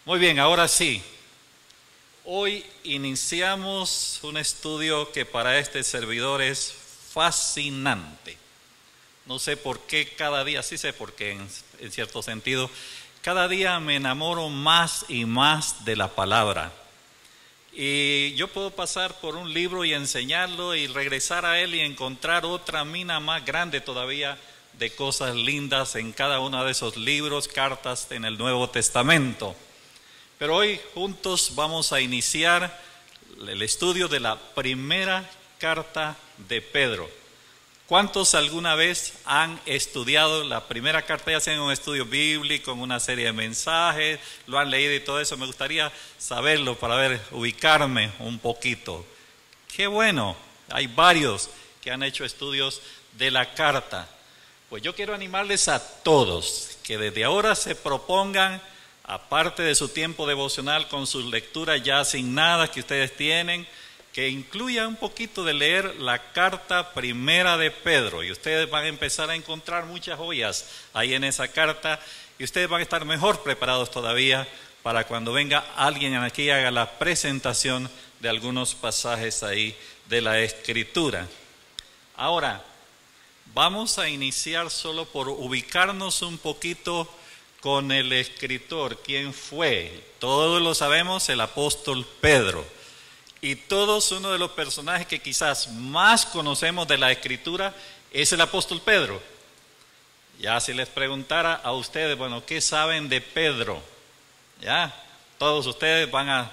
Muy bien, ahora sí. Hoy iniciamos un estudio que para este servidor es fascinante. No sé por qué cada día, sí sé por qué en cierto sentido, cada día me enamoro más y más de la palabra. Y yo puedo pasar por un libro y enseñarlo y regresar a él y encontrar otra mina más grande todavía de cosas lindas en cada uno de esos libros, cartas en el Nuevo Testamento. Pero hoy juntos vamos a iniciar el estudio de la primera carta de Pedro. ¿Cuántos alguna vez han estudiado la primera carta, ya sea en un estudio bíblico, en una serie de mensajes, lo han leído y todo eso? Me gustaría saberlo para ubicarme un poquito. Qué bueno, hay varios que han hecho estudios de la carta. Pues yo quiero animarles a todos que desde ahora se propongan, aparte de su tiempo devocional con sus lecturas ya asignadas que ustedes tienen, que incluya un poquito de leer la carta primera de Pedro, y ustedes van a empezar a encontrar muchas joyas ahí en esa carta, y ustedes van a estar mejor preparados todavía para cuando venga alguien aquí y haga la presentación de algunos pasajes ahí de la Escritura. Ahora, vamos a iniciar solo por ubicarnos un poquito con el escritor. ¿Quién fue? Todos lo sabemos, el apóstol Pedro. Y todos, uno de los personajes que quizás más conocemos de la Escritura es el apóstol Pedro. Ya si les preguntara a ustedes, bueno, ¿qué saben de Pedro? Ya, todos ustedes van a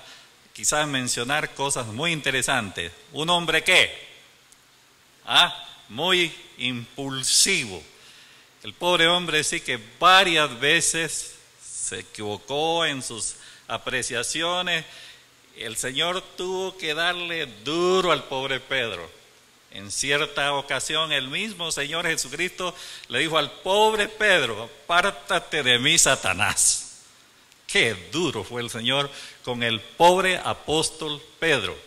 quizás mencionar cosas muy interesantes. ¿Un hombre qué? Muy impulsivo. El pobre hombre sí que varias veces se equivocó en sus apreciaciones. El Señor tuvo que darle duro al pobre Pedro. En cierta ocasión el mismo Señor Jesucristo le dijo al pobre Pedro: apártate de mí, Satanás. Qué duro fue el Señor con el pobre apóstol Pedro.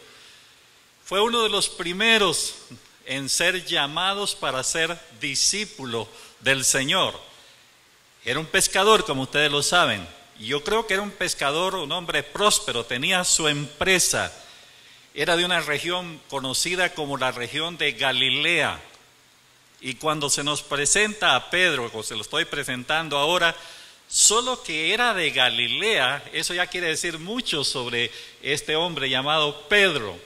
Fue uno de los primeros en ser llamados para ser discípulo del Señor. Era un pescador, como ustedes lo saben. Y yo creo que era un pescador, un hombre próspero, tenía su empresa. Era de una región conocida como la región de Galilea. Y cuando se nos presenta a Pedro, como se lo estoy presentando ahora, solo que era de Galilea, eso ya quiere decir mucho sobre este hombre llamado Pedro.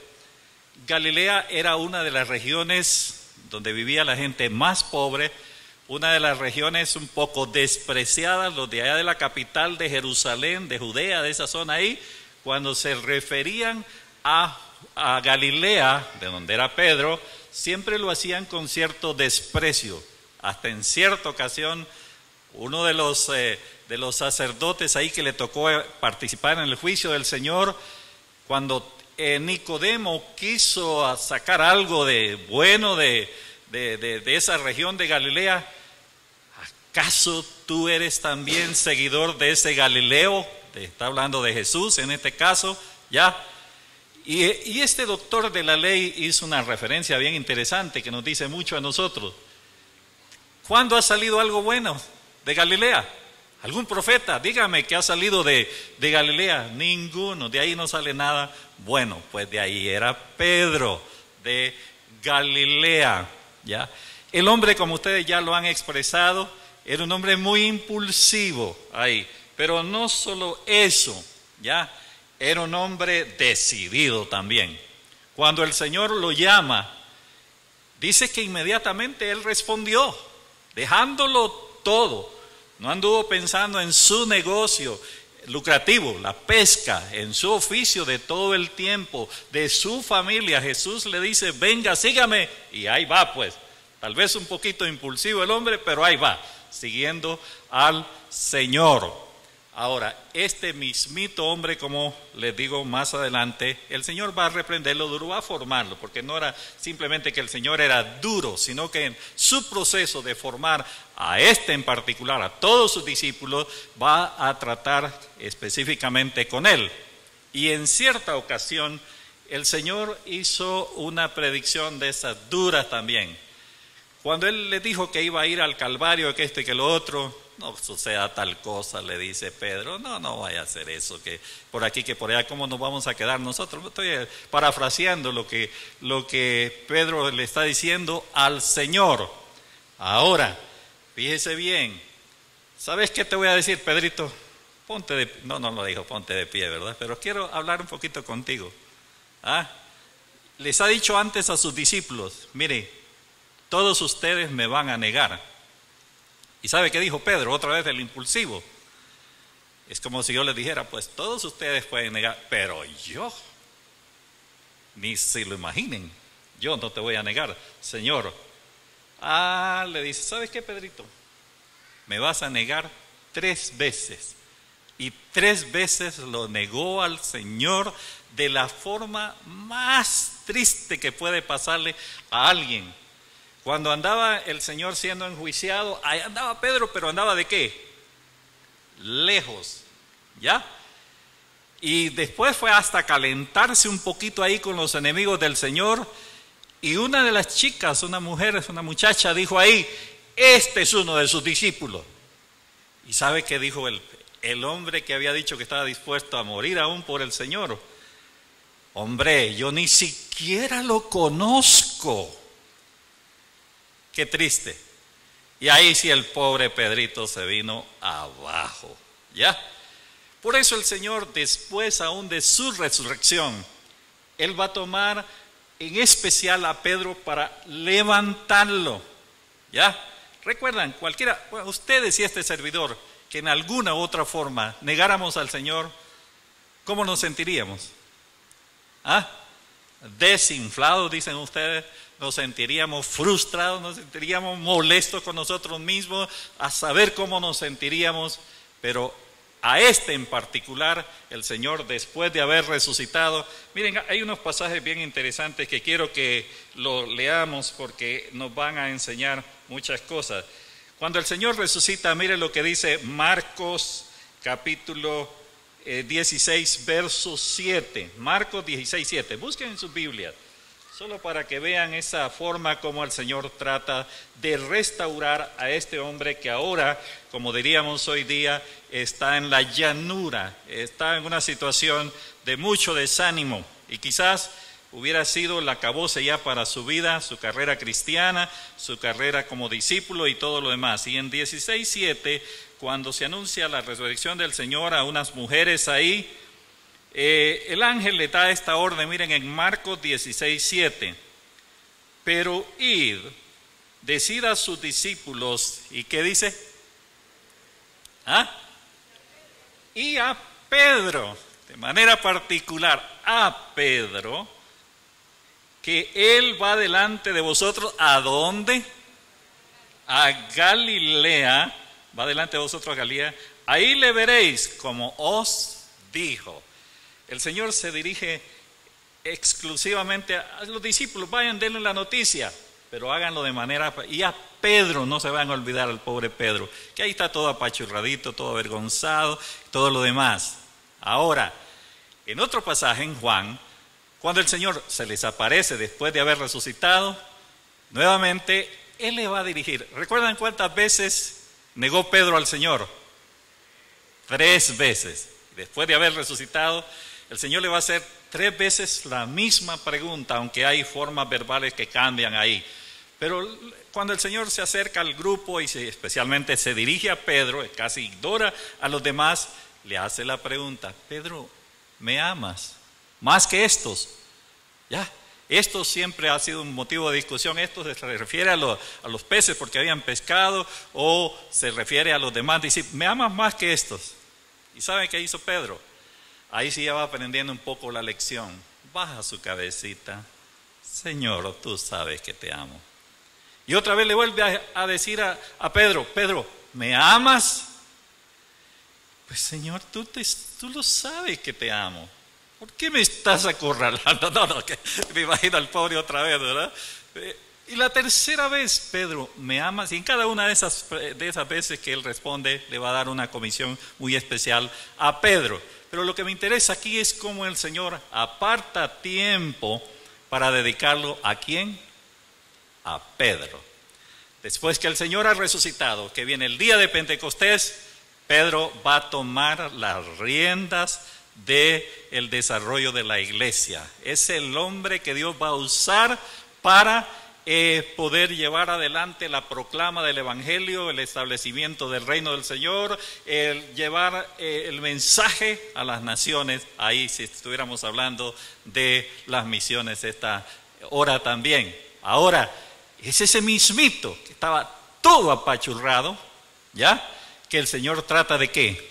Galilea era una de las regiones donde vivía la gente más pobre, una de las regiones un poco despreciadas. Los de allá de la capital de Jerusalén, de Judea, de esa zona ahí, cuando se referían a Galilea, de donde era Pedro, siempre lo hacían con cierto desprecio. Hasta en cierta ocasión, uno de los sacerdotes ahí que le tocó participar en el juicio del Señor, cuando Nicodemo quiso sacar algo de bueno de esa región de Galilea: ¿acaso tú eres también seguidor de ese Galileo? Está hablando de Jesús en este caso, ¿ya? Y este doctor de la ley hizo una referencia bien interesante que nos dice mucho a nosotros. ¿Cuándo ha salido algo bueno de Galilea? ¿Algún profeta? Dígame que ha salido de Galilea. Ninguno, de ahí no sale nada bueno. Pues de ahí era Pedro, de Galilea, ¿ya? El hombre, como ustedes ya lo han expresado, era un hombre muy impulsivo ahí. Pero no solo eso, ¿ya? Era un hombre decidido también. Cuando el Señor lo llama, dice que inmediatamente él respondió, dejándolo todo. No anduvo pensando en su negocio lucrativo, la pesca, en su oficio de todo el tiempo, de su familia. Jesús le dice: venga, sígame, y ahí va pues. Tal vez un poquito impulsivo el hombre, pero ahí va, siguiendo al Señor. Ahora, este mismito hombre, como les digo más adelante, el Señor va a reprenderlo duro, va a formarlo, porque no era simplemente que el Señor era duro, sino que en su proceso de formar a este en particular, a todos sus discípulos, va a tratar específicamente con él. Y en cierta ocasión, el Señor hizo una predicción de esas duras también. Cuando él le dijo que iba a ir al Calvario, que esto y que lo otro, no suceda tal cosa, le dice Pedro. No, no vaya a hacer eso, que por aquí, que por allá, ¿cómo nos vamos a quedar nosotros? Estoy parafraseando lo que Pedro le está diciendo al Señor. Ahora, fíjese bien, ¿sabes qué te voy a decir, Pedrito? Ponte de, no lo dijo ponte de pie, ¿verdad? Pero quiero hablar un poquito contigo. Les ha dicho antes a sus discípulos, mire, todos ustedes me van a negar. ¿Y sabe qué dijo Pedro? Otra vez el impulsivo. Es como si yo les dijera, pues todos ustedes pueden negar, pero yo, ni se lo imaginen, yo no te voy a negar, Señor. Le dice, ¿sabes qué, Pedrito? Me vas a negar 3 veces. Y 3 veces lo negó al Señor de la forma más triste que puede pasarle a alguien. Cuando andaba el Señor siendo enjuiciado, ahí andaba Pedro, pero andaba ¿de qué? Lejos, ¿ya? Y después fue hasta calentarse un poquito ahí con los enemigos del Señor. Y una de las chicas, una muchacha, dijo ahí, este es uno de sus discípulos. ¿Y sabe qué dijo el hombre que había dicho que estaba dispuesto a morir aún por el Señor? Hombre, yo ni siquiera lo conozco. Qué triste. Y ahí sí el pobre Pedrito se vino abajo, ¿ya? Por eso el Señor, después aún de su resurrección, Él va a tomar en especial a Pedro para levantarlo, ¿ya? Recuerdan, cualquiera, ustedes y este servidor, que en alguna u otra forma negáramos al Señor, ¿cómo nos sentiríamos? Desinflados, dicen ustedes, nos sentiríamos frustrados, nos sentiríamos molestos con nosotros mismos, a saber cómo nos sentiríamos, pero a este en particular, el Señor, después de haber resucitado, miren, hay unos pasajes bien interesantes que quiero que lo leamos porque nos van a enseñar muchas cosas. Cuando el Señor resucita, miren lo que dice Marcos capítulo 16, verso 7. Marcos 16, 7. Busquen en sus Biblias, solo para que vean esa forma como el Señor trata de restaurar a este hombre que ahora, como diríamos hoy día, está en la llanura, está en una situación de mucho desánimo y quizás hubiera sido el acabose ya para su vida, su carrera cristiana, su carrera como discípulo y todo lo demás. Y en 16:7, cuando se anuncia la resurrección del Señor a unas mujeres ahí, el ángel le da esta orden, miren en Marcos 16:7. Pero id, decid a sus discípulos, ¿y qué dice? Y a Pedro, de manera particular a Pedro, que él va delante de vosotros, ¿a dónde? A Galilea, va delante de vosotros a Galilea, ahí le veréis como os dijo. El Señor se dirige exclusivamente a los discípulos, vayan, denle la noticia, pero háganlo de manera, y a Pedro, no se van a olvidar al pobre Pedro, que ahí está todo apachurradito, todo avergonzado, todo lo demás. Ahora, en otro pasaje en Juan, cuando el Señor se les aparece después de haber resucitado, nuevamente Él le va a dirigir. ¿Recuerdan cuántas veces negó Pedro al Señor? 3 veces. Después de haber resucitado, el Señor le va a hacer 3 veces la misma pregunta, aunque hay formas verbales que cambian ahí. Pero cuando el Señor se acerca al grupo y especialmente se dirige a Pedro, casi ignora a los demás, le hace la pregunta, Pedro, ¿me amas? Más que estos, ya. Esto siempre ha sido un motivo de discusión. Esto se refiere a los peces porque habían pescado, o se refiere a los demás. Dice, ¿me amas más que estos? ¿Y saben qué hizo Pedro? Ahí sí ya va aprendiendo un poco la lección. Baja su cabecita. Señor, tú sabes que te amo. Y otra vez le vuelve a decir a Pedro, Pedro, ¿me amas? Pues Señor, tú lo sabes que te amo. ¿Por qué me estás acorralando? No, que me imagino al pobre otra vez, ¿verdad? Y la tercera vez, Pedro, ¿me amas? Y en cada una de esas veces que él responde, le va a dar una comisión muy especial a Pedro. Pero lo que me interesa aquí es cómo el Señor aparta tiempo para dedicarlo ¿a quién? A Pedro. Después que el Señor ha resucitado, que viene el día de Pentecostés, Pedro va a tomar las riendas del desarrollo de la iglesia. Es el hombre que Dios va a usar para poder llevar adelante la proclama del Evangelio, el establecimiento del reino del Señor, el llevar el mensaje a las naciones. Ahí si estuviéramos hablando de las misiones esta hora también. Ahora, es ese mismito que estaba todo apachurrado, ¿ya? Que el Señor trata de ¿qué?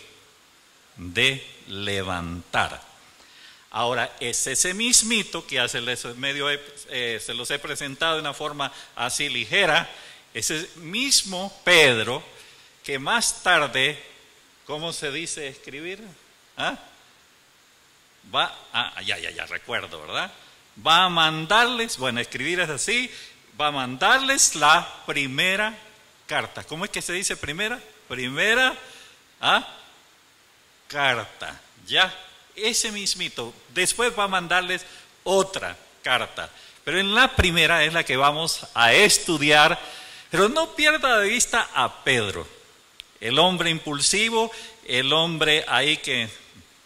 De levantar. Ahora, es ese mismito que hace se los he presentado de una forma así ligera, ese mismo Pedro que más tarde, ¿cómo se dice escribir? Ya recuerdo, ¿verdad? Va a mandarles, bueno, escribir es así, va a mandarles la primera carta. ¿Cómo es que se dice primera? Primera carta, ¿ya? Ese mismito, después va a mandarles otra carta, pero en la primera es la que vamos a estudiar, pero no pierda de vista a Pedro, el hombre impulsivo, el hombre ahí que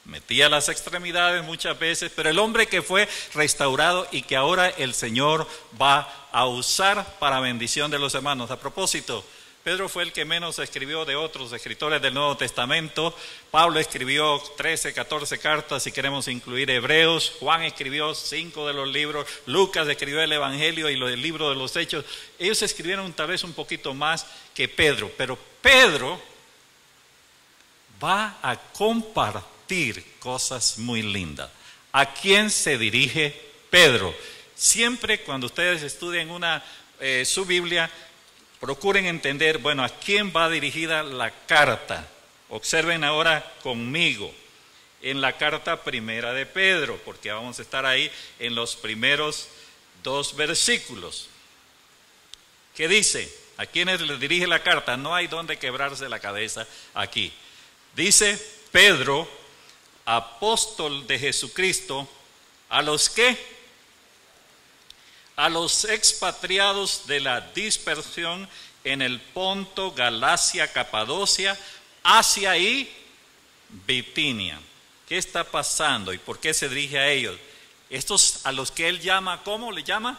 metía las extremidades muchas veces, pero el hombre que fue restaurado y que ahora el Señor va a usar para bendición de los hermanos. A propósito, Pedro fue el que menos escribió de otros escritores del Nuevo Testamento. Pablo escribió 13, 14 cartas, si queremos incluir Hebreos. Juan escribió 5 de los libros. Lucas escribió el Evangelio y el libro de los Hechos. Ellos escribieron tal vez un poquito más que Pedro, pero Pedro va a compartir cosas muy lindas. ¿A quién se dirige Pedro? Siempre cuando ustedes estudien su Biblia, procuren entender, bueno, a quién va dirigida la carta. Observen ahora conmigo en la carta primera de Pedro, porque vamos a estar ahí en los primeros 2 versículos. ¿Qué dice? ¿A quiénes le dirige la carta? No hay donde quebrarse la cabeza aquí. Dice Pedro, apóstol de Jesucristo, ¿a los qué? A los expatriados de la dispersión en el Ponto, Galacia, Capadocia, Asia y Bitinia. ¿Qué está pasando y por qué se dirige a ellos? Estos a los que él llama, ¿cómo le llama?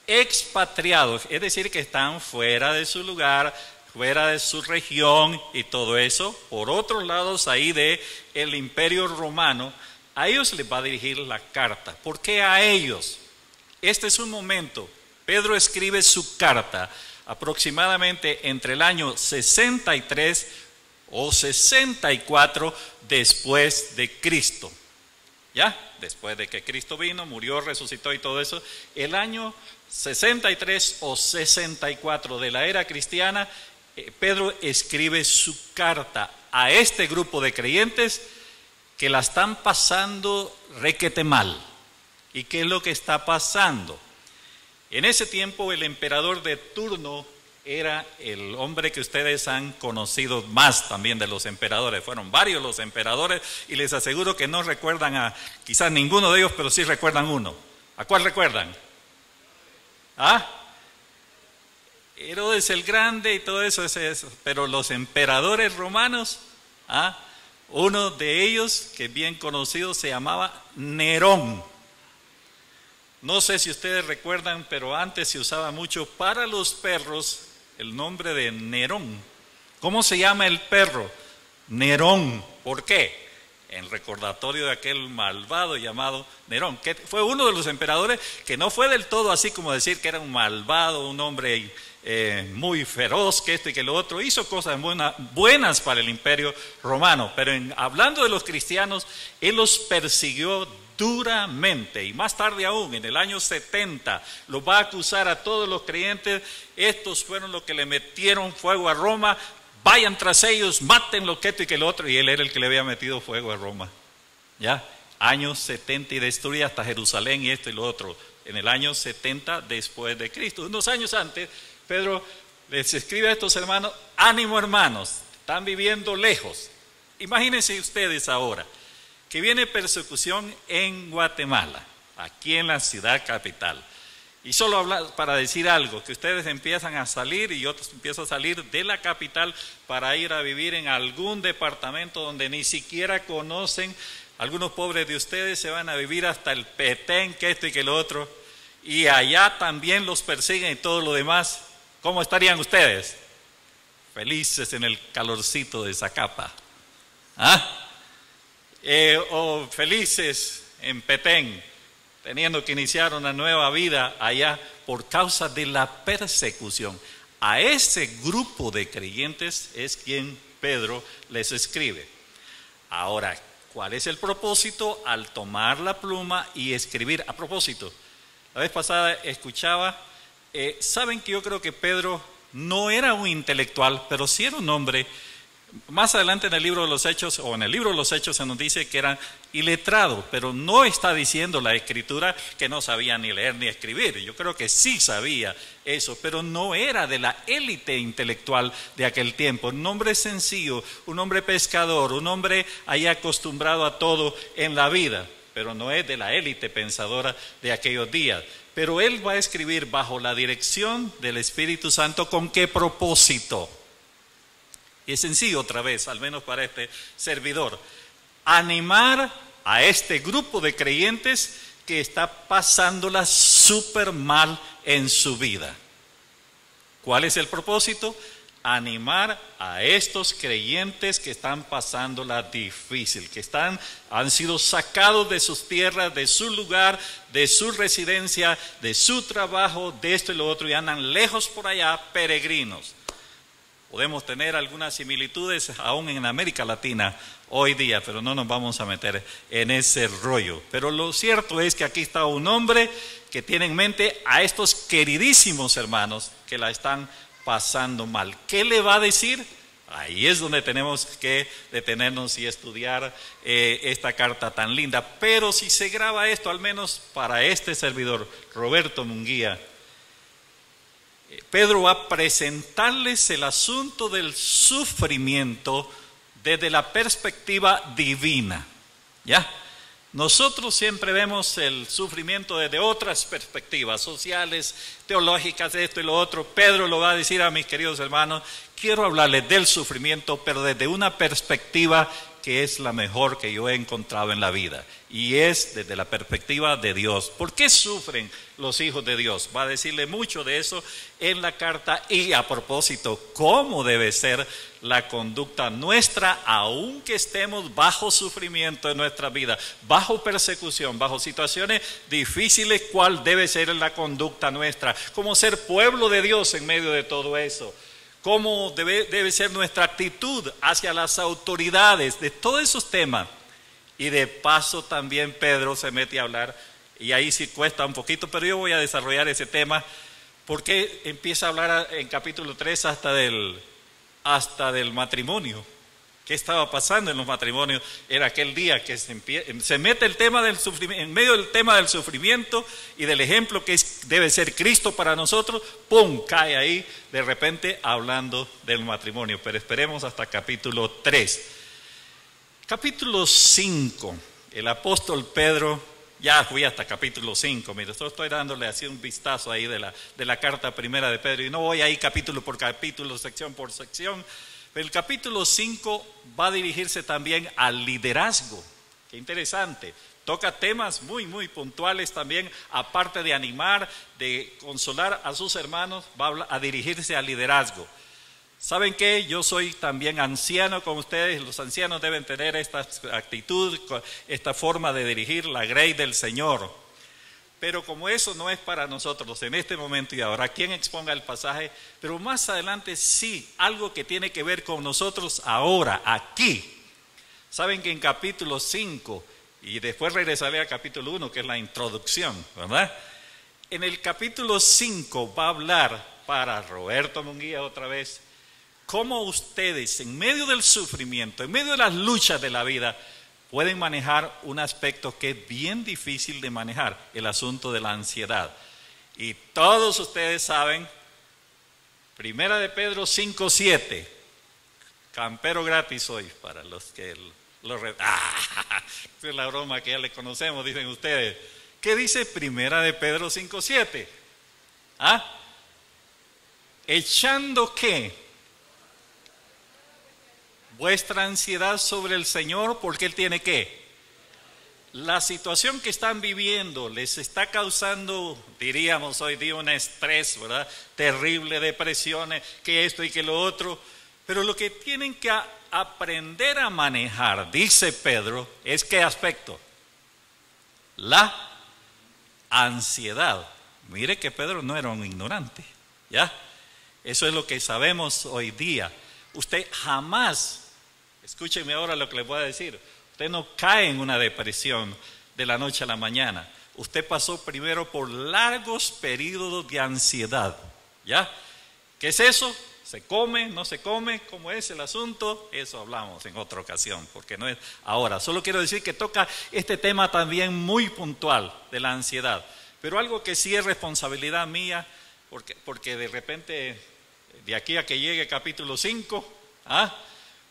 Expatriados, es decir, que están fuera de su lugar, fuera de su región y todo eso. Por otros lados ahí de el Imperio Romano, a ellos les va a dirigir la carta. ¿Por qué a ellos? Este es un momento, Pedro escribe su carta aproximadamente entre el año 63 o 64 después de Cristo. ¿Ya? Después de que Cristo vino, murió, resucitó y todo eso. El año 63 o 64 de la era cristiana, Pedro escribe su carta a este grupo de creyentes que la están pasando requete mal. ¿Y qué es lo que está pasando? En ese tiempo el emperador de turno era el hombre que ustedes han conocido más también de los emperadores. Fueron varios los emperadores y les aseguro que no recuerdan a quizás ninguno de ellos, pero sí recuerdan uno. ¿A cuál recuerdan? Herodes el Grande y todo eso, pero los emperadores romanos, uno de ellos que es bien conocido se llamaba Nerón. No sé si ustedes recuerdan, pero antes se usaba mucho para los perros el nombre de Nerón. ¿Cómo se llama el perro? Nerón. ¿Por qué? En recordatorio de aquel malvado llamado Nerón, que fue uno de los emperadores que no fue del todo así como decir que era un malvado, un hombre muy feroz, que esto y que lo otro. Hizo cosas buenas para el Imperio Romano, pero hablando de los cristianos, él los persiguió duramente, y más tarde aún, en el año 70, los va a acusar a todos los creyentes. Estos fueron los que le metieron fuego a Roma, vayan tras ellos, maten lo que esto y que lo otro, y él era el que le había metido fuego a Roma. ¿Ya? Años 70 y destruye hasta Jerusalén y esto y lo otro, en el año 70 después de Cristo. Unos años antes, Pedro les escribe a estos hermanos: ánimo hermanos, están viviendo lejos. Imagínense ustedes ahora que viene persecución en Guatemala, aquí en la ciudad capital, Y solo hablar para decir algo, que ustedes empiezan a salir y otros empiezan a salir de la capital para ir a vivir en algún departamento donde ni siquiera conocen. Algunos pobres de ustedes se van a vivir hasta el Petén, que esto y que lo otro, y allá también los persiguen y todo lo demás. ¿Cómo estarían ustedes? Felices en el calorcito de Zacapa. O felices en Petén, teniendo que iniciar una nueva vida allá por causa de la persecución. A ese grupo de creyentes es quien Pedro les escribe. Ahora, ¿cuál es el propósito al tomar la pluma y escribir? A propósito, la vez pasada escuchaba, saben que yo creo que Pedro no era un intelectual, pero sí era un hombre. Más adelante en el libro de los Hechos, o en el libro de los Hechos se nos dice que era iletrado, pero no está diciendo la Escritura que no sabía ni leer ni escribir. Yo creo que sí sabía eso, pero no era de la élite intelectual de aquel tiempo. Un hombre sencillo, un hombre pescador, un hombre ahí acostumbrado a todo en la vida, pero no es de la élite pensadora de aquellos días. Pero él va a escribir bajo la dirección del Espíritu Santo. ¿Con qué propósito? Y es sencillo otra vez, al menos para este servidor, animar a este grupo de creyentes que está pasándola súper mal en su vida. ¿Cuál es el propósito? Animar a estos creyentes que están pasándola difícil, que han sido sacados de sus tierras, de su lugar, de su residencia, de su trabajo, de esto y lo otro, y andan lejos por allá, peregrinos. Podemos tener algunas similitudes aún en América Latina hoy día, pero no nos vamos a meter en ese rollo. Pero lo cierto es que aquí está un hombre que tiene en mente a estos queridísimos hermanos que la están pasando mal. ¿Qué le va a decir? Ahí es donde tenemos que detenernos y estudiar esta carta tan linda. Pero si se graba esto, al menos para este servidor, Roberto Munguía, Pedro va a presentarles el asunto del sufrimiento desde la perspectiva divina. ¿Ya? Nosotros siempre vemos el sufrimiento desde otras perspectivas sociales, teológicas, de esto y lo otro. Pedro lo va a decir a mis queridos hermanos, quiero hablarles del sufrimiento, pero desde una perspectiva que es la mejor que yo he encontrado en la vida, y es desde la perspectiva de Dios. ¿Por qué sufren los hijos de Dios? Va a decirle mucho de eso en la carta, y a propósito, cómo debe ser la conducta nuestra, aunque estemos bajo sufrimiento en nuestra vida, bajo persecución, bajo situaciones difíciles. ¿Cuál debe ser la conducta nuestra? ¿Cómo ser pueblo de Dios en medio de todo eso? ¿Cómo debe ser nuestra actitud hacia las autoridades? De todos esos temas. Y de paso también Pedro se mete a hablar, y ahí sí cuesta un poquito, pero yo voy a desarrollar ese tema, porque empieza a hablar en capítulo 3 hasta del matrimonio. ¿Qué estaba pasando en los matrimonios? Era aquel día que se mete el tema del sufrimiento, en medio del tema del sufrimiento y del ejemplo que debe ser Cristo para nosotros. ¡Pum! Cae ahí de repente hablando del matrimonio. Pero esperemos hasta capítulo 3. Capítulo 5, el apóstol Pedro, ya fui hasta capítulo 5, mire, estoy dándole así un vistazo ahí de la carta primera de Pedro, y no voy ahí capítulo por capítulo, sección por sección. El capítulo 5 va a dirigirse también al liderazgo. Qué interesante. Toca temas muy, muy puntuales también, aparte de animar, de consolar a sus hermanos, va a dirigirse al liderazgo. ¿Saben qué? Yo soy también anciano como ustedes. Los ancianos deben tener esta actitud, esta forma de dirigir la grey del Señor. Pero como eso no es para nosotros en este momento y ahora, quien exponga el pasaje, pero más adelante sí, algo que tiene que ver con nosotros ahora, aquí. Saben que en capítulo 5, y después regresaré al capítulo 1, que es la introducción, ¿verdad? En el capítulo 5 va a hablar para Roberto Munguía otra vez, cómo ustedes en medio del sufrimiento, en medio de las luchas de la vida, pueden manejar un aspecto que es bien difícil de manejar, el asunto de la ansiedad. Y todos ustedes saben, Primera de Pedro 5:7, campero gratis hoy para los que es la broma que ya le conocemos, dicen ustedes. ¿Qué dice Primera de Pedro 5:7? ¿Ah? ¿Echando qué? Vuestra ansiedad sobre el Señor, porque Él tiene qué. La situación que están viviendo les está causando, diríamos hoy día, un estrés, ¿verdad? Terrible, depresiones, que esto y que lo otro. Pero lo que tienen que aprender a manejar, dice Pedro, es ¿qué aspecto? La ansiedad. Mire que Pedro no era un ignorante, ¿ya? Eso es lo que sabemos hoy día. Usted jamás, escúcheme ahora lo que le voy a decir, usted no cae en una depresión de la noche a la mañana. Usted pasó primero por largos periodos de ansiedad, ¿ya? ¿Qué es eso? ¿Se come? ¿No se come? ¿Cómo es el asunto? Eso hablamos en otra ocasión, porque no es ahora. Solo quiero decir que toca este tema también muy puntual de la ansiedad. Pero algo que sí es responsabilidad mía, porque de repente, de aquí a que llegue capítulo 5,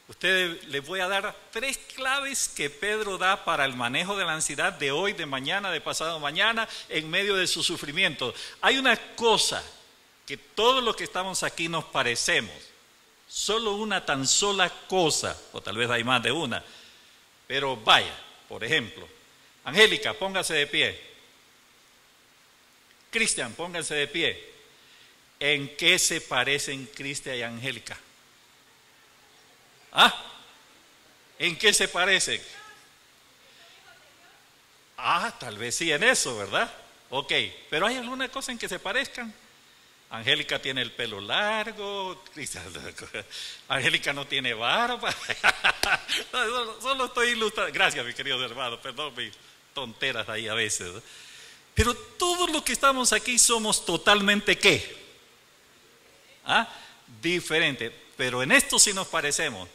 ustedes les voy a dar 3 claves que Pedro da para el manejo de la ansiedad de hoy, de mañana, de pasado mañana, en medio de su sufrimiento. Hay una cosa que todos los que estamos aquí nos parecemos, solo una tan sola cosa, o tal vez hay más de una, pero vaya, por ejemplo, Angélica, póngase de pie. Cristian, pónganse de pie. ¿En qué se parecen Cristian y Angélica? ¿En qué se parecen? Tal vez sí en eso, ¿verdad? Ok, pero ¿hay alguna cosa en que se parezcan? Angélica tiene el pelo largo, Angélica no tiene barba. Solo estoy ilustrando. Gracias, mi querido hermano, perdón mis tonteras ahí a veces, ¿no? Pero todos los que estamos aquí somos totalmente ¿qué? Diferente. Pero en esto sí nos parecemos.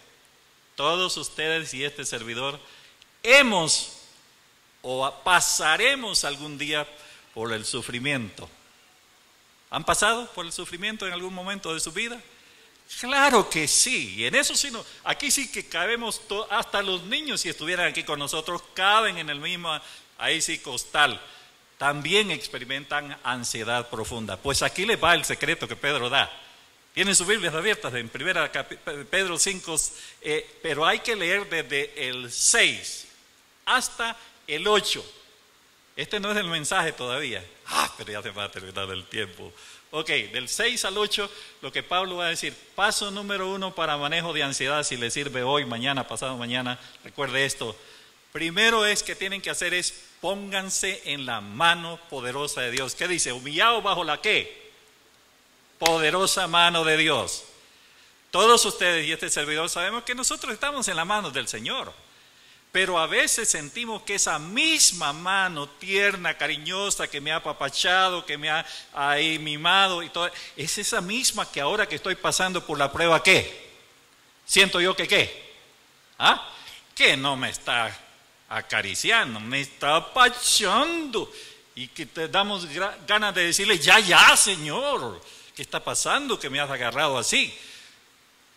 Todos ustedes y este servidor hemos o pasaremos algún día por el sufrimiento. ¿Han pasado por el sufrimiento en algún momento de su vida? Claro que sí, y en eso sí, aquí sí que cabemos, hasta los niños si estuvieran aquí con nosotros, caben en el mismo, ahí sí costal, también experimentan ansiedad profunda. Pues aquí les va el secreto que Pedro da. Tienen sus Biblias abiertas en 1 Pedro 5, pero hay que leer desde el 6 hasta el 8. Este no es el mensaje todavía. Pero ya se va a terminar el tiempo. Ok, del 6 al 8, lo que Pablo va a decir. Paso número 1 para manejo de ansiedad, si le sirve hoy, mañana, pasado mañana. Recuerde esto. Primero es que tienen que hacer es pónganse en la mano poderosa de Dios. ¿Qué dice? Humillados bajo la ¿qué? Poderosa mano de Dios. Todos ustedes y este servidor sabemos que nosotros estamos en la mano del Señor. Pero a veces sentimos que esa misma mano tierna, cariñosa, que me ha apapachado, que me ha ahí mimado y todo, es esa misma que ahora que estoy pasando por la prueba, ¿qué? Siento yo que ¿qué? Que no me está acariciando, me está apachando. Y que te damos ganas de decirle, ya, Señor, ¿qué está pasando que me has agarrado así?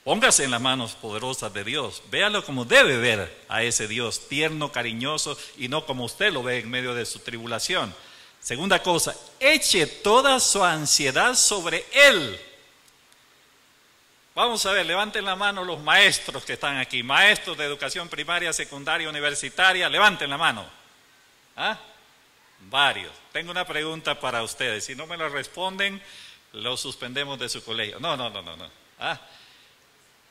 Póngase en las manos poderosas de Dios. Véalo como debe ver a ese Dios, tierno, cariñoso, y no como usted lo ve en medio de su tribulación. Segunda cosa, eche toda su ansiedad sobre Él. Vamos a ver, levanten la mano los maestros que están aquí, maestros de educación primaria, secundaria, universitaria, levanten la mano. Varios. Tengo una pregunta para ustedes. Si no me la responden, lo suspendemos de su colegio. No.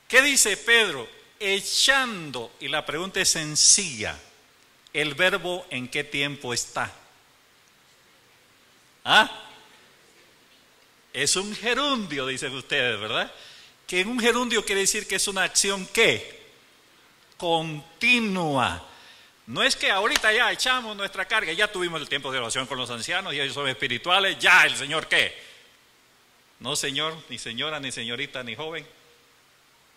¿Qué dice Pedro? Echando, y la pregunta es sencilla, ¿el verbo en qué tiempo está? Es un gerundio, dicen ustedes, ¿verdad? Que un gerundio quiere decir que es una acción ¿qué? Continua. No es que ahorita ya echamos nuestra carga, ya tuvimos el tiempo de oración con los ancianos y ellos son espirituales, ya el Señor ¿qué? No, señor, ni señora, ni señorita, ni joven.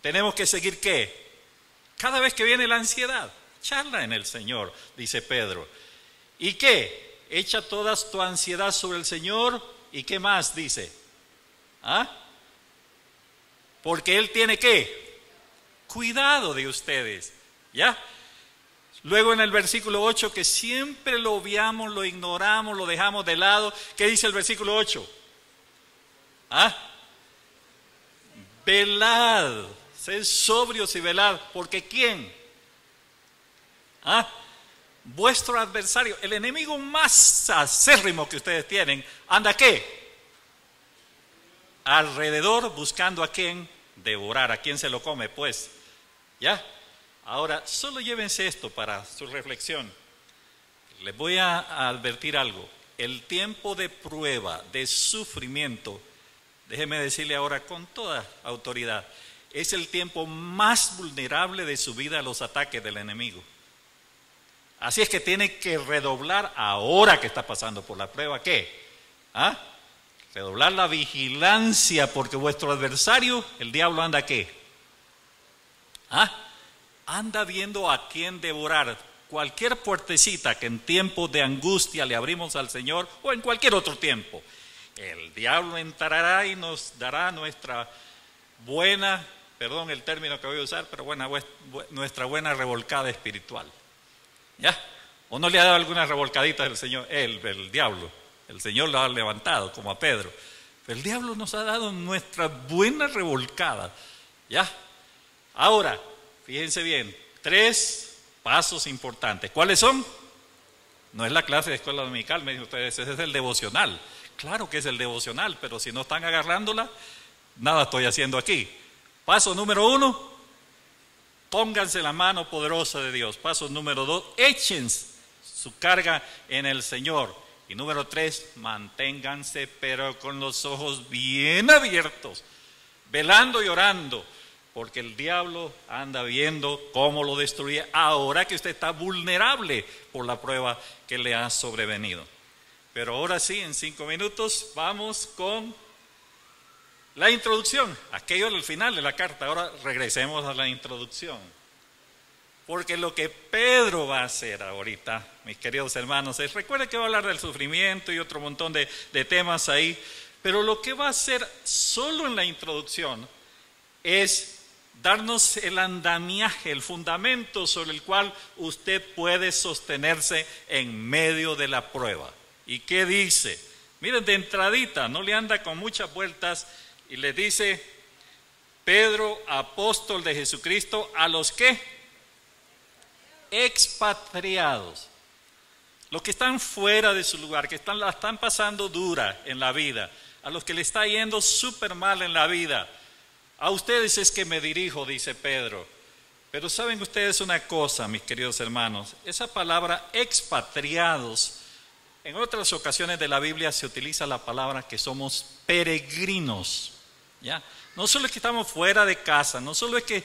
Tenemos que seguir ¿qué? Cada vez que viene la ansiedad, echarla en el Señor, dice Pedro. ¿Y qué? Echa toda tu ansiedad sobre el Señor. ¿Y qué más dice? Porque Él tiene ¿qué? Cuidado de ustedes. ¿Ya? Luego en el versículo 8, que siempre lo obviamos, lo ignoramos, lo dejamos de lado. ¿Qué dice el versículo 8? ¿Ah? Velad, sed sobrios y velad, porque ¿quién? ¿Ah? Vuestro adversario, el enemigo más acérrimo que ustedes tienen, ¿anda qué? Alrededor buscando a quién devorar, a quién se lo come, pues. ¿Ya? Ahora, solo llévense esto para su reflexión. Les voy a advertir algo. El tiempo de prueba, de sufrimiento, déjeme decirle ahora con toda autoridad, es el tiempo más vulnerable de su vida a los ataques del enemigo. Así es que tiene que redoblar ahora que está pasando por la prueba, ¿qué? ¿Ah? Redoblar la vigilancia, porque vuestro adversario, el diablo, anda ¿qué? ¿Ah? Anda viendo a quién devorar. Cualquier puertecita que en tiempos de angustia le abrimos al Señor, o en cualquier otro tiempo, el diablo entrará y nos dará nuestra buena, perdón el término que voy a usar, pero nuestra buena revolcada espiritual. ¿Ya? ¿O no le ha dado algunas revolcaditas el Señor? El diablo. El Señor lo ha levantado, como a Pedro. Pero el diablo nos ha dado nuestra buena revolcada. ¿Ya? Ahora, fíjense bien, 3 pasos importantes. ¿Cuáles son? No es la clase de escuela dominical, me dicen ustedes, ese es el devocional. Claro que es el devocional, pero si no están agarrándola, nada estoy haciendo aquí. Paso número 1. Pónganse la mano poderosa de Dios. Paso número 2, echen su carga en el Señor. Y número 3, manténganse pero con los ojos bien abiertos, velando y orando, porque el diablo anda viendo cómo lo destruye ahora que usted está vulnerable por la prueba que le ha sobrevenido. Pero ahora sí, en 5 minutos vamos con la introducción, aquello al final de la carta. Ahora regresemos a la introducción. Porque lo que Pedro va a hacer ahorita, mis queridos hermanos, es, recuerden que va a hablar del sufrimiento y otro montón de temas ahí, pero lo que va a hacer solo en la introducción es darnos el andamiaje, el fundamento sobre el cual usted puede sostenerse en medio de la prueba. ¿Y qué dice? Miren, de entradita, no le anda con muchas vueltas. Y le dice, Pedro, apóstol de Jesucristo, a los que expatriados, los que están fuera de su lugar, que la están pasando dura en la vida, a los que le está yendo súper mal en la vida. A ustedes es que me dirijo, dice Pedro. Pero saben ustedes una cosa, mis queridos hermanos, esa palabra expatriados, en otras ocasiones de la Biblia se utiliza la palabra que somos peregrinos. ¿Ya? No solo es que estamos fuera de casa, no solo es que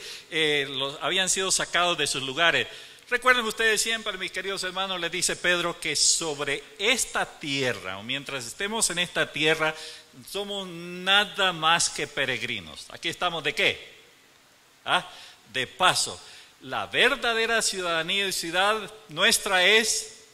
habían sido sacados de sus lugares. Recuerden ustedes siempre, mis queridos hermanos, les dice Pedro que sobre esta tierra, o mientras estemos en esta tierra, somos nada más que peregrinos. Aquí estamos ¿de qué? ¿Ah? De paso. La verdadera ciudadanía y ciudad nuestra es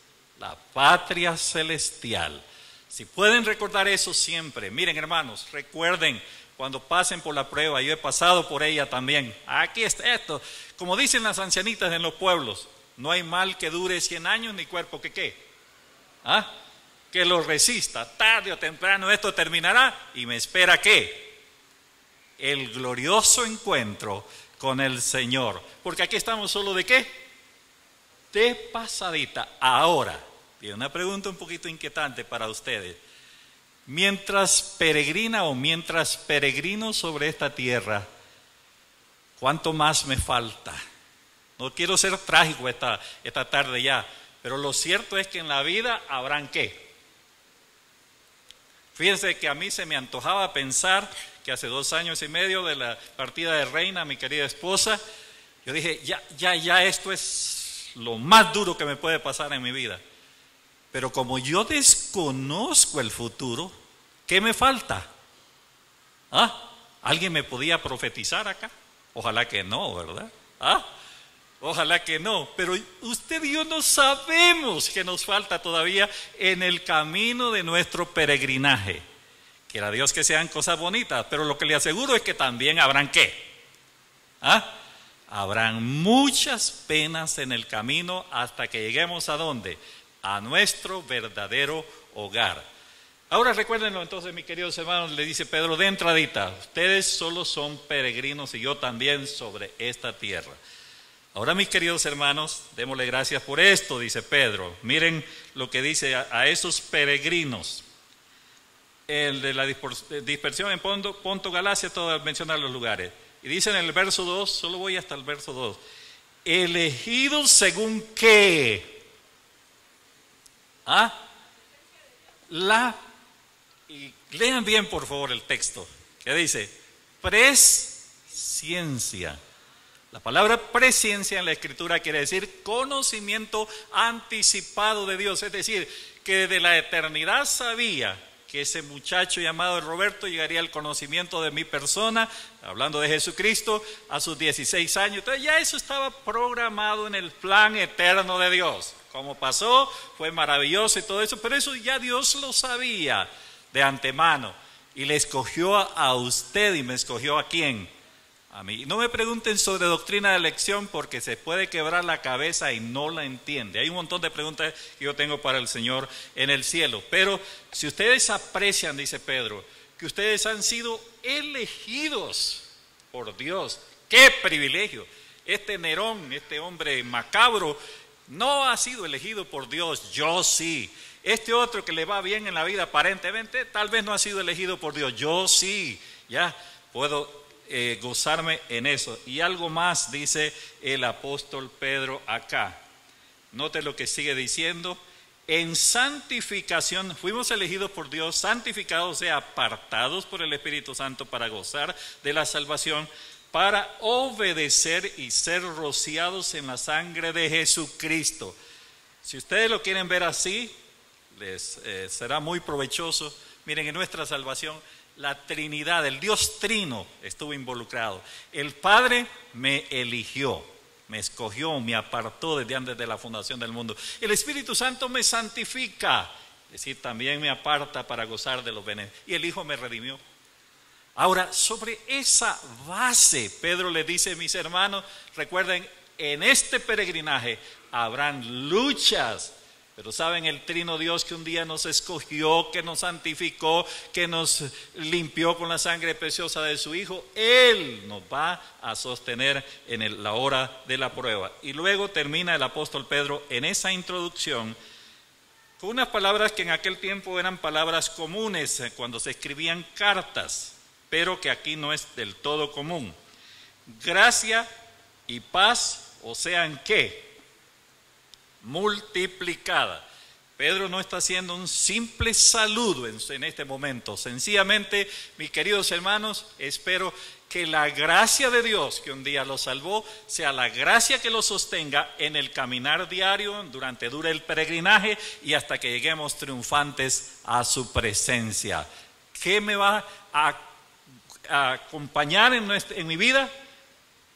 la patria celestial. Si pueden recordar eso siempre, miren hermanos, recuerden, cuando pasen por la prueba, yo he pasado por ella también. Aquí está esto. Como dicen las ancianitas en los pueblos, no hay mal que dure 100 años ni cuerpo que ¿qué? ¿Ah? Que lo resista. Tarde o temprano esto terminará y me espera ¿qué? El glorioso encuentro con el Señor. Porque aquí estamos solo ¿de qué? De pasadita. Ahora, tiene una pregunta un poquito inquietante para ustedes. Mientras peregrina o mientras peregrino sobre esta tierra, ¿cuánto más me falta? No quiero ser trágico esta tarde ya, pero lo cierto es que en la vida habrán ¿qué? Fíjense que a mí se me antojaba pensar que hace 2 años y medio de la partida de Reina, mi querida esposa, yo dije, ya esto es lo más duro que me puede pasar en mi vida. Pero como yo desconozco el futuro, ¿qué me falta? ¿Ah? ¿Alguien me podía profetizar acá? Ojalá que no, ¿verdad? ¿Ah? Ojalá que no. Pero usted y yo no sabemos qué nos falta todavía en el camino de nuestro peregrinaje. Quiera Dios que sean cosas bonitas, pero lo que le aseguro es que también habrán ¿qué? ¿Ah? Habrán muchas penas en el camino hasta que lleguemos ¿a dónde? A nuestro verdadero hogar. Ahora recuérdenlo entonces, mis queridos hermanos, le dice Pedro de entradita, ustedes solo son peregrinos y yo también sobre esta tierra. Ahora, mis queridos hermanos, démosle gracias por esto, dice Pedro. Miren lo que dice a esos peregrinos. El de la dispersión en Ponto, Galacia, todo menciona los lugares. Y dice en el verso 2, solo voy hasta el verso 2. ¿Elegidos según qué? Y lean bien por favor el texto, que dice, presciencia. La palabra presciencia en la Escritura quiere decir conocimiento anticipado de Dios, es decir, que desde la eternidad sabía que ese muchacho llamado Roberto llegaría al conocimiento de mi persona, hablando de Jesucristo, a sus 16 años. Entonces ya eso estaba programado en el plan eterno de Dios. Como pasó, fue maravilloso y todo eso, pero eso ya Dios lo sabía de antemano. Y le escogió a usted y me escogió ¿a quién? A mí. No me pregunten sobre doctrina de elección porque se puede quebrar la cabeza y no la entiende. Hay un montón de preguntas que yo tengo para el Señor en el cielo. Pero si ustedes aprecian, dice Pedro, que ustedes han sido elegidos por Dios, ¡qué privilegio! Este Nerón, este hombre macabro, no ha sido elegido por Dios, yo sí. Este otro que le va bien en la vida aparentemente, tal vez no ha sido elegido por Dios, yo sí. Ya puedo gozarme en eso. Y algo más dice el apóstol Pedro acá. Note lo que sigue diciendo. En santificación, fuimos elegidos por Dios, santificados, o sea, apartados por el Espíritu Santo para gozar de la salvación, para obedecer y ser rociados en la sangre de Jesucristo. Si ustedes lo quieren ver así, les será muy provechoso. Miren, en nuestra salvación, la Trinidad, el Dios Trino estuvo involucrado. El Padre me eligió, me escogió, me apartó desde antes de la fundación del mundo. El Espíritu Santo me santifica, es decir, también me aparta para gozar de los beneficios. Y el Hijo me redimió. Ahora, sobre esa base, Pedro le dice, mis hermanos, recuerden, en este peregrinaje habrán luchas. Pero saben, el trino Dios que un día nos escogió, que nos santificó, que nos limpió con la sangre preciosa de su Hijo, Él nos va a sostener en la hora de la prueba. Y luego termina el apóstol Pedro en esa introducción con unas palabras que en aquel tiempo eran palabras comunes cuando se escribían cartas, pero que aquí no es del todo común. Gracia y paz, o sean ¿qué? Multiplicada. Pedro no está haciendo un simple saludo en este momento. Sencillamente, mis queridos hermanos, espero que la gracia de Dios que un día los salvó sea la gracia que los sostenga en el caminar diario durante dure el peregrinaje y hasta que lleguemos triunfantes a su presencia. ¿Qué me va a acompañar en mi vida?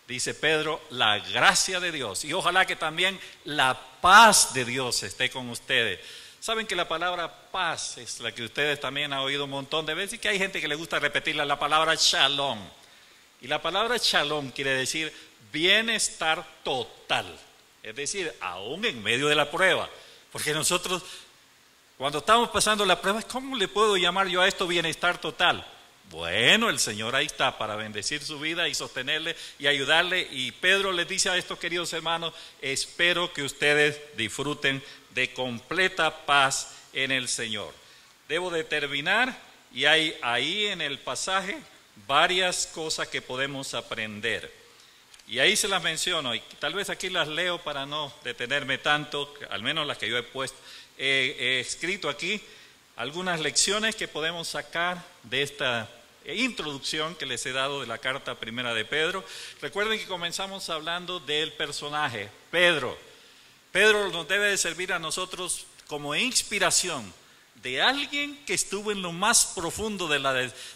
Dice Pedro, la gracia de Dios, y ojalá que también la paz de Dios esté con ustedes. Saben que la palabra paz es la que ustedes también han oído un montón de veces y que hay gente que le gusta repetirla, la palabra shalom. Y la palabra shalom quiere decir bienestar total, es decir, aún en medio de la prueba. Porque nosotros, cuando estamos pasando la prueba, ¿cómo le puedo llamar yo a esto bienestar total? Bueno, el Señor ahí está para bendecir su vida y sostenerle y ayudarle. Y Pedro les dice a estos queridos hermanos, espero que ustedes disfruten de completa paz en el Señor. Debo de terminar y hay ahí en el pasaje varias cosas que podemos aprender. Y ahí se las menciono y tal vez aquí las leo para no detenerme tanto, al menos las que yo he escrito aquí. Algunas lecciones que podemos sacar de esta introducción que les he dado de la carta primera de Pedro. Recuerden que comenzamos hablando del personaje, Pedro. Pedro nos debe de servir a nosotros como inspiración de alguien que estuvo en lo más profundo de la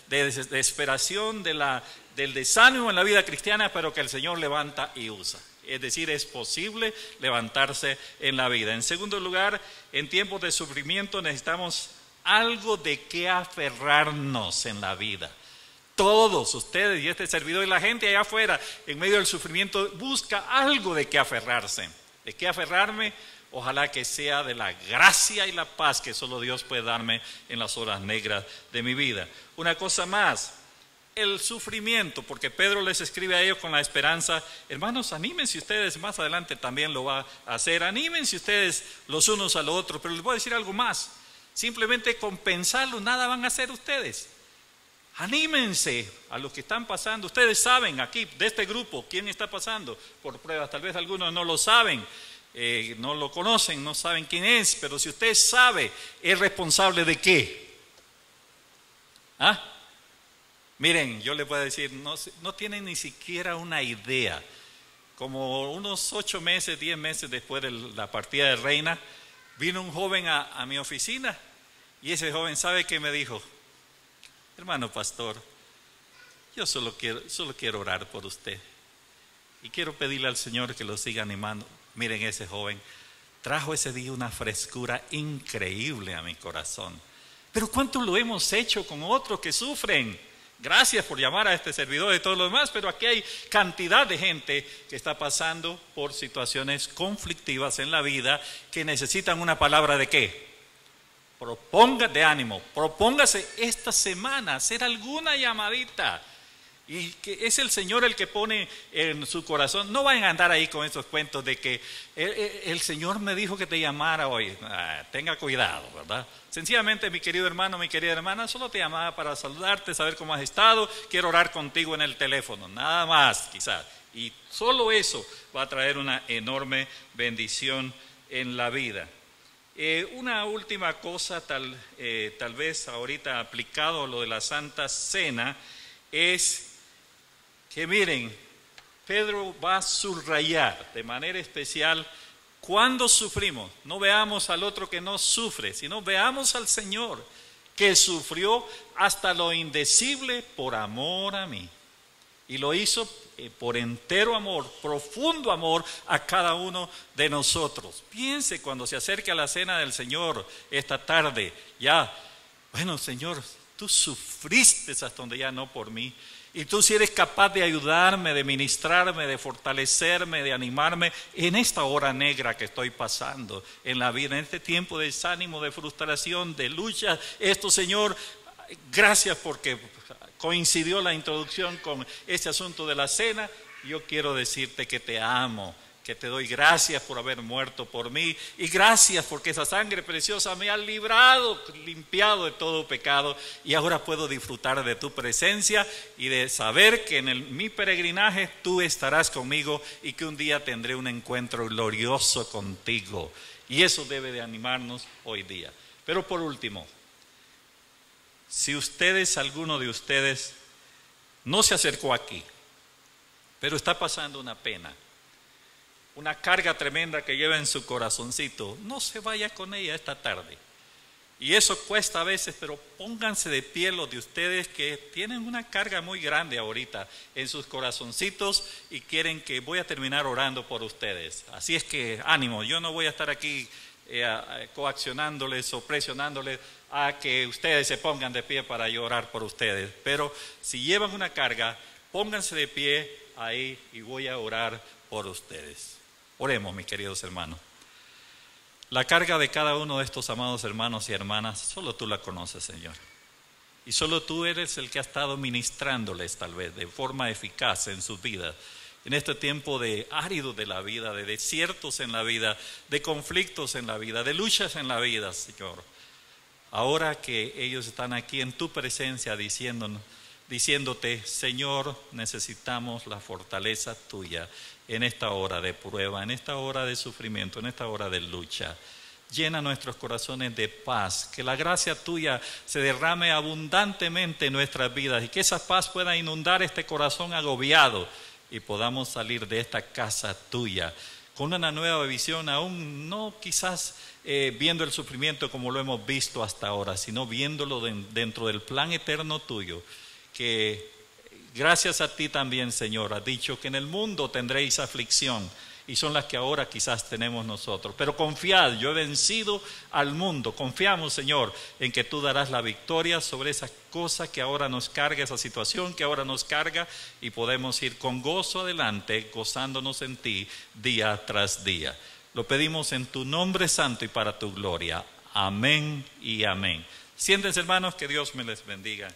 desesperación, del desánimo en la vida cristiana, pero que el Señor levanta y usa. Es decir, es posible levantarse en la vida. En segundo lugar, en tiempos de sufrimiento necesitamos algo de qué aferrarnos en la vida. Todos ustedes y este servidor y la gente allá afuera, en medio del sufrimiento, busca algo de qué aferrarse. ¿De qué aferrarme? ojalá que sea de la gracia y la paz que solo Dios puede darme en las horas negras de mi vida. Una cosa más, el sufrimiento, porque Pedro les escribe a ellos con la esperanza, hermanos, anímense ustedes, más adelante también lo va a hacer, anímense ustedes los unos a los otros, pero les voy a decir algo más, simplemente con pensarlo nada van a hacer ustedes. Anímense a los que están pasando. Ustedes saben aquí, de este grupo, quién está pasando por pruebas. Tal vez algunos no lo saben, no lo conocen, no saben quién es. Pero si usted sabe, ¿es responsable de qué? ¿Ah? Miren, yo les voy a decir, no tienen ni siquiera una idea. Como unos 8 meses, 10 meses después de la partida de Reina, vino un joven a mi oficina. Y ese joven, ¿sabe qué me dijo? Hermano pastor, yo solo quiero orar por usted y quiero pedirle al Señor que lo siga animando. Miren, ese joven trajo ese día una frescura increíble a mi corazón. Pero ¿cuánto lo hemos hecho con otros que sufren? Gracias por llamar a este servidor y todo lo demás, pero aquí hay cantidad de gente que está pasando por situaciones conflictivas en la vida que necesitan una palabra de ¿qué? De ánimo, propóngase esta semana hacer alguna llamadita y que es el Señor el que pone en su corazón. No vayan a andar ahí con esos cuentos de que el Señor me dijo que te llamara hoy. Tenga cuidado, ¿verdad? Sencillamente, mi querido hermano, mi querida hermana, solo te llamaba para saludarte, saber cómo has estado, quiero orar contigo en el teléfono, nada más quizás. Y solo eso va a traer una enorme bendición en la vida. Una última cosa, tal vez ahorita aplicado a lo de la Santa Cena, es que miren, Pedro va a subrayar de manera especial cuando sufrimos. No veamos al otro que no sufre, sino veamos al Señor que sufrió hasta lo indecible por amor a mí. Y lo hizo por entero amor, profundo amor a cada uno de nosotros. Piense cuando se acerque a la cena del Señor esta tarde, bueno Señor, tú sufriste hasta donde ya no por mí. Y tú si eres capaz de ayudarme, de ministrarme, de fortalecerme, de animarme en esta hora negra que estoy pasando en la vida, en este tiempo de desánimo, de frustración, de lucha. Esto Señor, gracias porque coincidió la introducción con este asunto de la cena. Yo quiero decirte que te amo, que te doy gracias por haber muerto por mí y gracias porque esa sangre preciosa me ha librado, limpiado de todo pecado y ahora puedo disfrutar de tu presencia y de saber que en mi peregrinaje tú estarás conmigo y que un día tendré un encuentro glorioso contigo y eso debe de animarnos hoy día. Pero por último, si alguno de ustedes no se acercó aquí, pero está pasando una pena, una carga tremenda que lleva en su corazoncito, no se vaya con ella esta tarde. Y eso cuesta a veces, pero pónganse de pie los de ustedes que tienen una carga muy grande ahorita en sus corazoncitos y quieren que voy a terminar orando por ustedes. Así es que ánimo, yo no voy a estar aquí coaccionándoles o presionándoles a que ustedes se pongan de pie para yo orar por ustedes. Pero si llevan una carga, pónganse de pie ahí y voy a orar por ustedes. Oremos, mis queridos hermanos. La carga de cada uno de estos amados hermanos y hermanas, solo tú la conoces, Señor. Y solo tú eres el que ha estado ministrándoles tal vez de forma eficaz en sus vidas. En este tiempo de árido de la vida, de desiertos en la vida, de conflictos en la vida, de luchas en la vida, Señor. Ahora que ellos están aquí en tu presencia diciéndote, Señor, necesitamos la fortaleza tuya en esta hora de prueba, en esta hora de sufrimiento, en esta hora de lucha. Llena nuestros corazones de paz, que la gracia tuya se derrame abundantemente en nuestras vidas y que esa paz pueda inundar este corazón agobiado y podamos salir de esta casa tuya con una nueva visión, aún no quizás viendo el sufrimiento como lo hemos visto hasta ahora, sino viéndolo dentro del plan eterno tuyo, que gracias a ti también, Señor, has dicho que en el mundo tendréis aflicción y son las que ahora quizás tenemos nosotros. Pero confiad, yo he vencido al mundo. Confiamos, Señor, en que tú darás la victoria sobre esa cosa que ahora nos carga, esa situación que ahora nos carga y podemos ir con gozo adelante, gozándonos en ti día tras día. Lo pedimos en tu nombre santo y para tu gloria. Amén y amén. Siéntense, hermanos, que Dios me les bendiga.